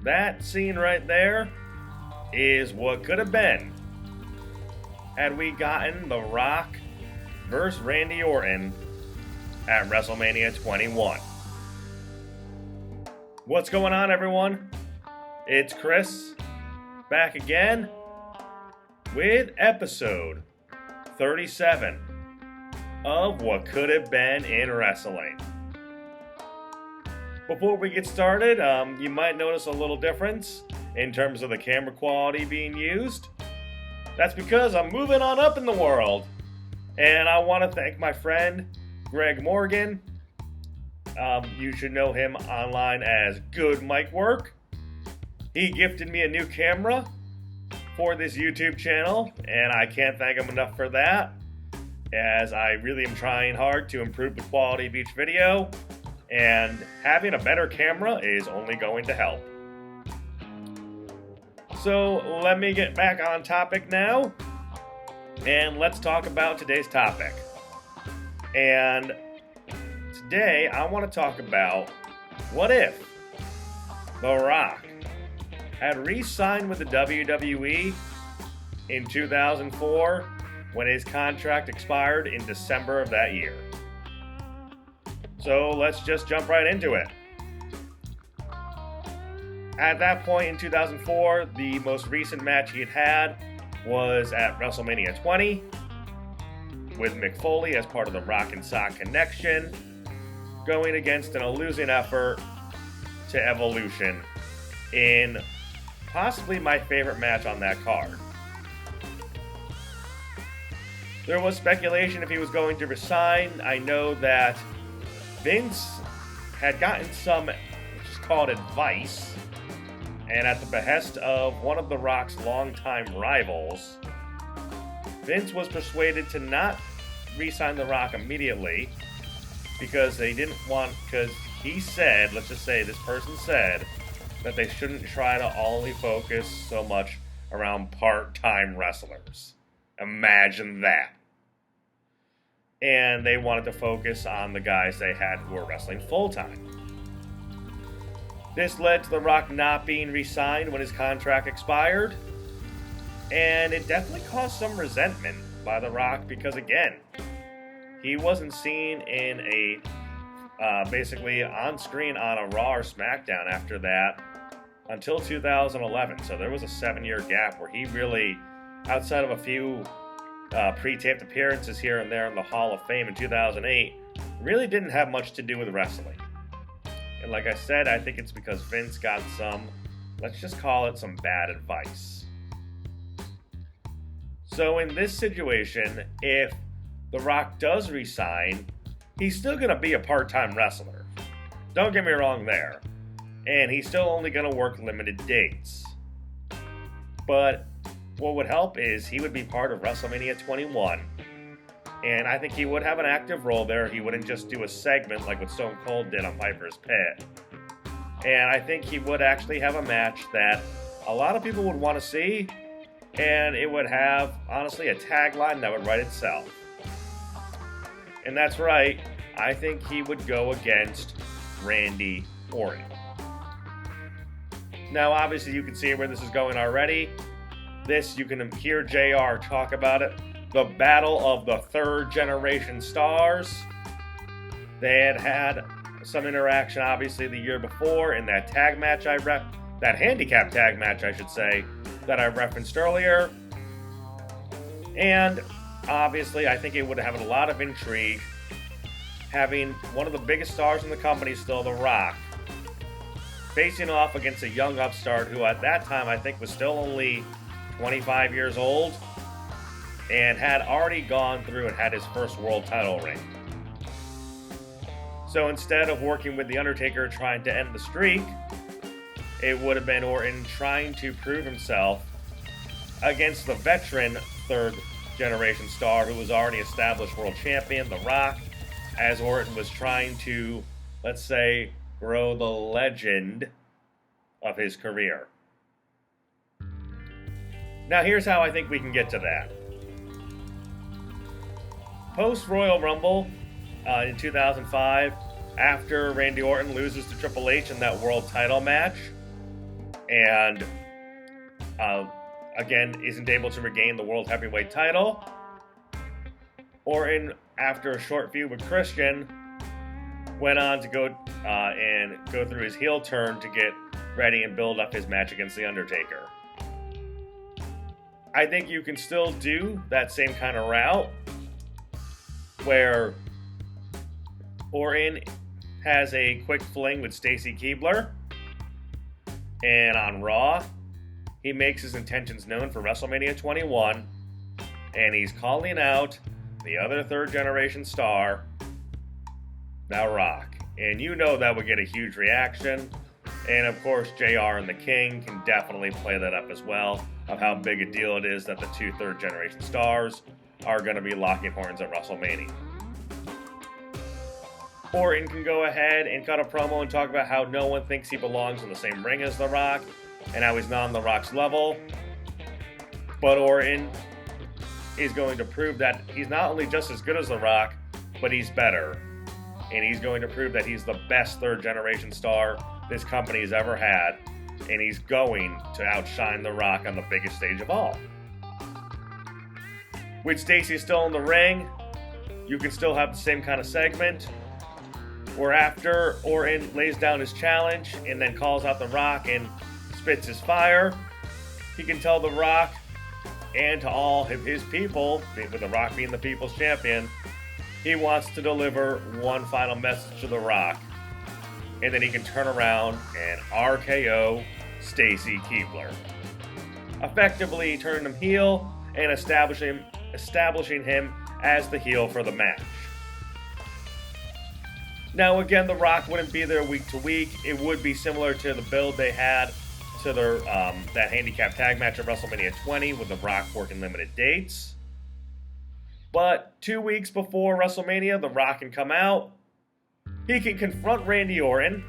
That scene right there is what could have been had we gotten The Rock versus Randy Orton at WrestleMania 21. What's going on, everyone? It's Chris, back again with episode 37 of What Could Have Been in Wrestling. Before we get started, you might notice a little difference in terms of the camera quality being used. That's because I'm moving on up in the world. And I want to thank my friend, Greg Morgan. You should know him online as Good Mic Work. He gifted me a new camera for this YouTube channel, and I can't thank him enough for that, as I really am trying hard to improve the quality of each video, and having a better camera is only going to help. So let me get back on topic now, and let's talk about today's topic. And today I want to talk about what if The Rock had re-signed with the WWE in 2004 when his contract expired in December of that year. So let's just jump right into it. At that point in 2004, the most recent match he had was at WrestleMania 20 with Mick Foley as part of the Rock and Sock Connection, going against a losing effort to Evolution in possibly my favorite match on that card. There was speculation if he was going to resign. I know that Vince had gotten some, let's just call it advice, and at the behest of one of The Rock's longtime rivals, Vince was persuaded to not re-sign The Rock immediately because he said, let's just say this person said, that they shouldn't try to only focus so much around part-time wrestlers. Imagine that. And they wanted to focus on the guys they had who were wrestling full-time. This led to The Rock not being re-signed when his contract expired, and it definitely caused some resentment by The Rock because, again, he wasn't seen in basically on screen on a Raw or SmackDown after that until 2011. So there was a 7-year gap where he really, outside of a few pre-taped appearances here and there in the Hall of Fame in 2008, really didn't have much to do with wrestling. And like I said, I think it's because Vince got some, let's just call it some bad advice. So in this situation, if The Rock does resign, he's still going to be a part-time wrestler. Don't get me wrong there. And he's still only going to work limited dates. But what would help is he would be part of WrestleMania 21. And I think he would have an active role there. He wouldn't just do a segment like what Stone Cold did on Piper's Pit. And I think he would actually have a match that a lot of people would want to see. And it would have, honestly, a tagline that would write itself. And that's right, I think he would go against Randy Orton. Now, obviously, you can see where this is going already. This, you can hear JR talk about it. The battle of the third generation stars. They had some interaction, obviously, the year before in that tag match that handicap tag match, I should say, that I referenced earlier. And obviously, I think it would have a lot of intrigue having one of the biggest stars in the company, still The Rock, facing off against a young upstart who at that time I think was still only 25 years old and had already gone through and had his first world title reign. So instead of working with The Undertaker trying to end the streak, it would have been Orton trying to prove himself against the veteran third generation star who was already established world champion, The Rock, as Orton was trying to, let's say, grow the legend of his career. Now here's how I think we can get to that. Post Royal Rumble in 2005, after Randy Orton loses to Triple H in that world title match, and again isn't able to regain the World Heavyweight title. Orton, after a short feud with Christian, went on to go through his heel turn to get ready and build up his match against The Undertaker. I think you can still do that same kind of route where Orton has a quick fling with Stacy Keibler, and on Raw, he makes his intentions known for WrestleMania 21, and he's calling out the other third-generation star, The Rock. And you know that would get a huge reaction. And of course, JR and the King can definitely play that up as well, of how big a deal it is that the two third-generation stars are going to be locking horns at WrestleMania. Orton can go ahead and cut a promo and talk about how no one thinks he belongs in the same ring as The Rock, and how he's not on The Rock's level. But Orton is going to prove that he's not only just as good as The Rock, but he's better. And he's going to prove that he's the best third-generation star this company's ever had, and he's going to outshine The Rock on the biggest stage of all. With Stacy still in the ring, you can still have the same kind of segment, where after Orton lays down his challenge and then calls out The Rock and spits his fire, he can tell The Rock and to all of his people, with The Rock being the people's champion, he wants to deliver one final message to The Rock. And then he can turn around and RKO Stacy Keibler, effectively turning him heel and establishing him as the heel for the match. Now again, The Rock wouldn't be there week to week. It would be similar to the build they had to their that handicap tag match at WrestleMania 20 with The Rock working limited dates. But 2 weeks before WrestleMania, The Rock can come out. He can confront Randy Orton,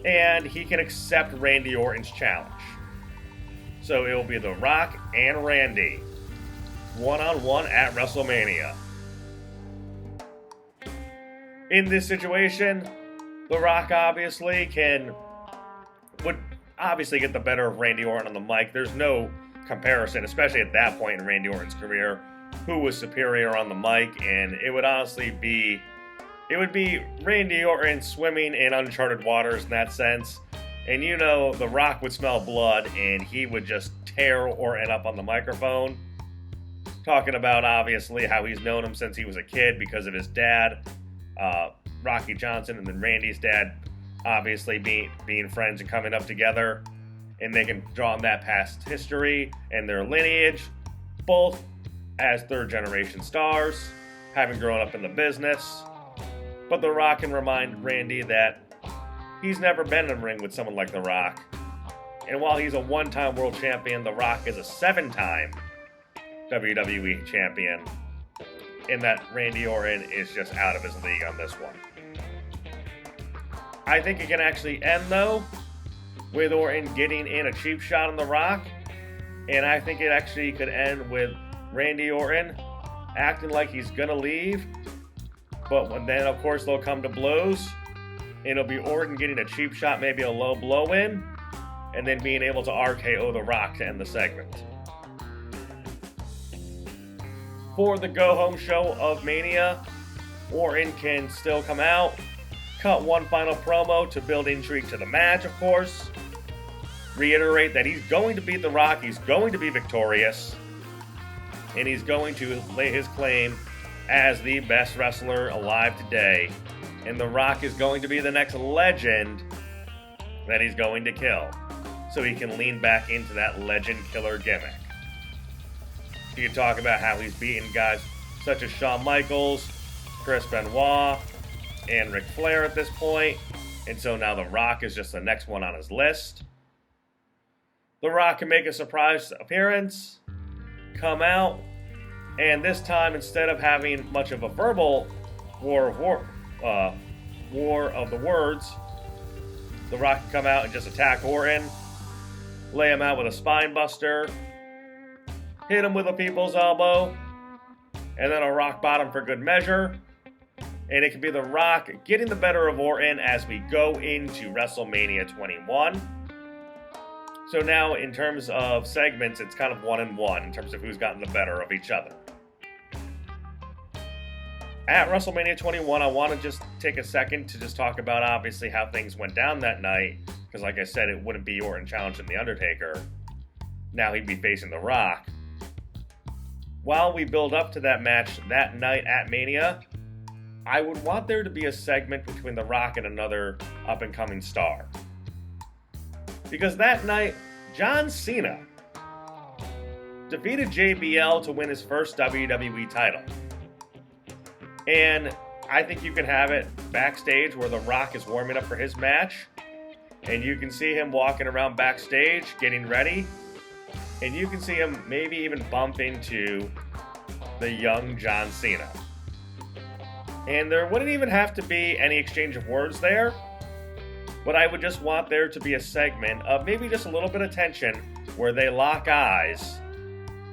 and he can accept Randy Orton's challenge. So it will be The Rock and Randy, one-on-one at WrestleMania. In this situation, The Rock would obviously get the better of Randy Orton on the mic. There's no comparison, especially at that point in Randy Orton's career, who was superior on the mic, and it would honestly be Randy Orton swimming in uncharted waters in that sense. And you know, The Rock would smell blood, and he would just tear Orton up on the microphone, talking about obviously how he's known him since he was a kid because of his dad, Rocky Johnson, and then Randy's dad obviously being friends and coming up together, and they can draw on that past history and their lineage, both as third-generation stars, having grown up in the business. But The Rock can remind Randy that he's never been in a ring with someone like The Rock. And while he's a one-time world champion, The Rock is a 7-time WWE champion. And that Randy Orton is just out of his league on this one. I think it can actually end, though, with Orton getting in a cheap shot on The Rock. And I think it actually could end with Randy Orton acting like he's going to leave. But then, of course, they'll come to blows. And it'll be Orton getting a cheap shot, maybe a low blow-in, and then being able to RKO The Rock to end the segment. For the go-home show of Mania, Orton can still come out, cut one final promo to build intrigue to the match, of course, reiterate that he's going to beat The Rock, he's going to be victorious, and he's going to lay his claim as the best wrestler alive today. And The Rock is going to be the next legend that he's going to kill, so he can lean back into that legend killer gimmick. You can talk about how he's beaten guys such as Shawn Michaels, Chris Benoit, and Ric Flair at this point, and so now The Rock is just the next one on his list. The Rock can make a surprise appearance, come out, and this time, instead of having much of a verbal war of the words, The Rock can come out and just attack Orton, lay him out with a spine buster, hit him with a people's elbow, and then a rock bottom for good measure. And it can be The Rock getting the better of Orton as we go into WrestleMania 21. So now, in terms of segments, it's kind of 1-1 in terms of who's gotten the better of each other. At WrestleMania 21, I want to just take a second to just talk about, obviously, how things went down that night. Because, like I said, it wouldn't be Orton challenging The Undertaker. Now he'd be facing The Rock. While we build up to that match that night at Mania, I would want there to be a segment between The Rock and another up-and-coming star. Because that night, John Cena defeated JBL to win his first WWE title. And I think you can have it backstage where The Rock is warming up for his match. And you can see him walking around backstage, getting ready. And you can see him maybe even bump into the young John Cena. And there wouldn't even have to be any exchange of words there. But I would just want there to be a segment of maybe just a little bit of tension where they lock eyes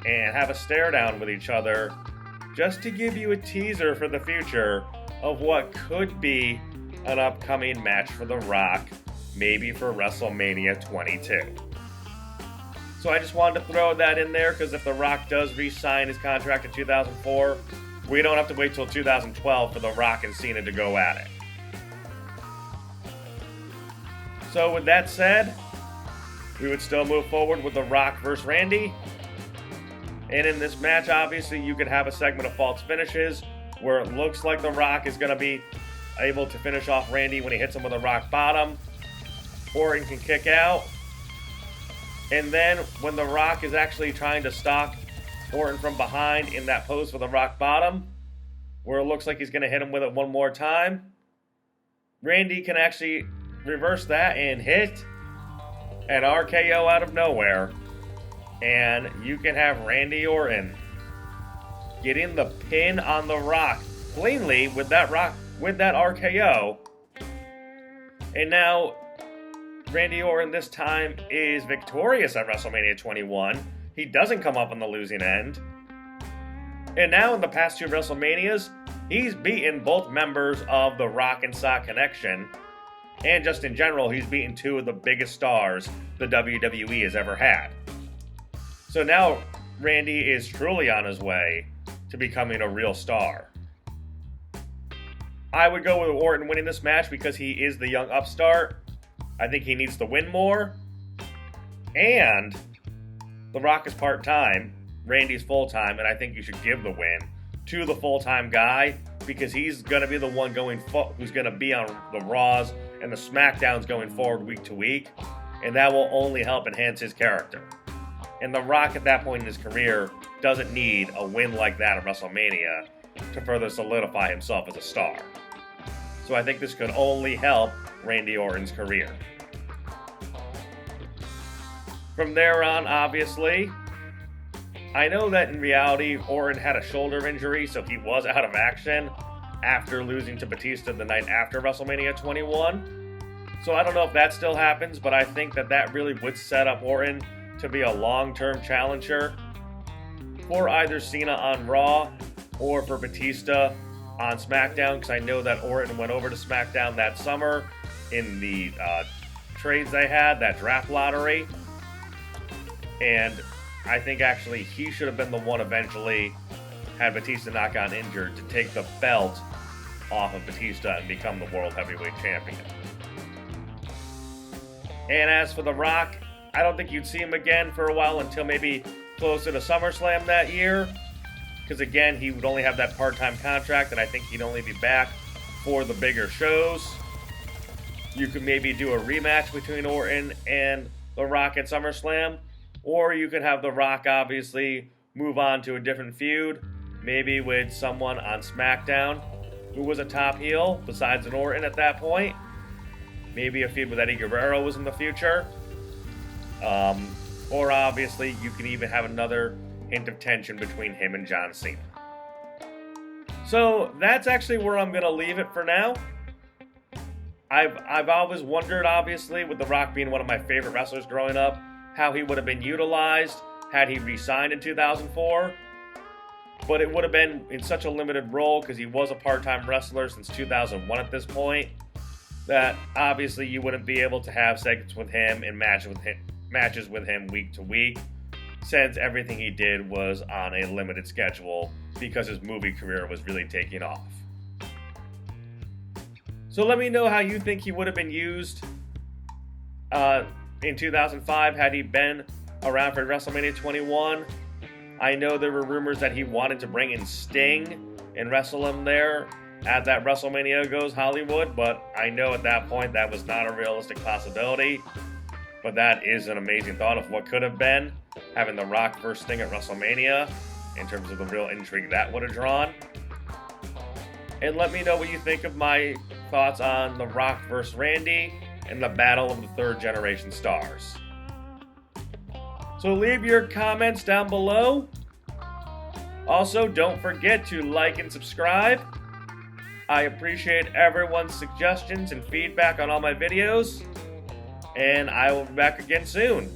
and have a stare down with each other, just to give you a teaser for the future of what could be an upcoming match for The Rock, maybe for WrestleMania 22. So I just wanted to throw that in there, because if The Rock does re-sign his contract in 2004, we don't have to wait till 2012 for The Rock and Cena to go at it. So with that said, we would still move forward with The Rock versus Randy. And in this match, obviously, you could have a segment of false finishes where it looks like The Rock is going to be able to finish off Randy when he hits him with a rock bottom. Orton can kick out. And then when The Rock is actually trying to stalk Orton from behind in that pose for the rock bottom, where it looks like he's going to hit him with it one more time, Randy can actually reverse that and hit an RKO out of nowhere. And you can have Randy Orton getting the pin on The Rock cleanly with that RKO. And now Randy Orton this time is victorious at WrestleMania 21. He doesn't come up on the losing end. And now in the past two WrestleManias, he's beaten both members of the Rock and Sock Connection. And just in general, he's beaten two of the biggest stars the WWE has ever had. So now Randy is truly on his way to becoming a real star. I would go with Orton winning this match because he is the young upstart. I think he needs to win more. And The Rock is part-time, Randy's full-time, and I think you should give the win to the full-time guy, because he's going to be the one who's going to be on the Raws and the SmackDowns going forward week to week, and that will only help enhance his character. And The Rock at that point in his career doesn't need a win like that at WrestleMania to further solidify himself as a star. So I think this could only help Randy Orton's career. From there on, obviously, I know that in reality, Orton had a shoulder injury, so he was out of action after losing to Batista the night after WrestleMania 21. So I don't know if that still happens, but I think that really would set up Orton to be a long-term challenger for either Cena on Raw or for Batista on SmackDown, because I know that Orton went over to SmackDown that summer in the trades they had, that draft lottery. And I think actually he should have been the one eventually, had Batista not gotten injured, to take the belt off of Batista and become the World Heavyweight Champion. And as for The Rock, I don't think you'd see him again for a while until maybe closer to SummerSlam that year. Because again, he would only have that part-time contract, and I think he'd only be back for the bigger shows. You could maybe do a rematch between Orton and The Rock at SummerSlam. Or you could have The Rock obviously move on to a different feud, maybe with someone on SmackDown who was a top heel besides an Orton at that point. Maybe a feud with Eddie Guerrero was in the future. Or obviously you can even have another hint of tension between him and John Cena. So that's actually where I'm going to leave it for now. I've always wondered, obviously, with The Rock being one of my favorite wrestlers growing up, how he would have been utilized had he re-signed in 2004. But it would have been in such a limited role, because he was a part-time wrestler since 2001 at this point, that obviously you wouldn't be able to have segments with him and matches with him matches with him week to week, since everything he did was on a limited schedule because his movie career was really taking off. So let me know how you think he would have been used in 2005 had he been around for WrestleMania 21. I know there were rumors that he wanted to bring in Sting and wrestle him there at that WrestleMania Goes Hollywood, but I know at that point that was not a realistic possibility. But that is an amazing thought of what could have been, having The Rock versus Sting at WrestleMania, in terms of the real intrigue that would have drawn. And let me know what you think of my thoughts on The Rock versus Randy and the battle of the third generation stars. So leave your comments down below. Also, don't forget to like and subscribe. I appreciate everyone's suggestions and feedback on all my videos. And I will be back again soon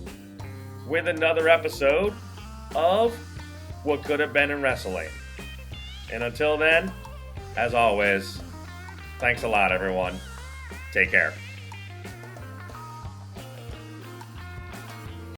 with another episode of What Could Have Been in Wrestling. And until then, as always, thanks a lot, everyone. Take care.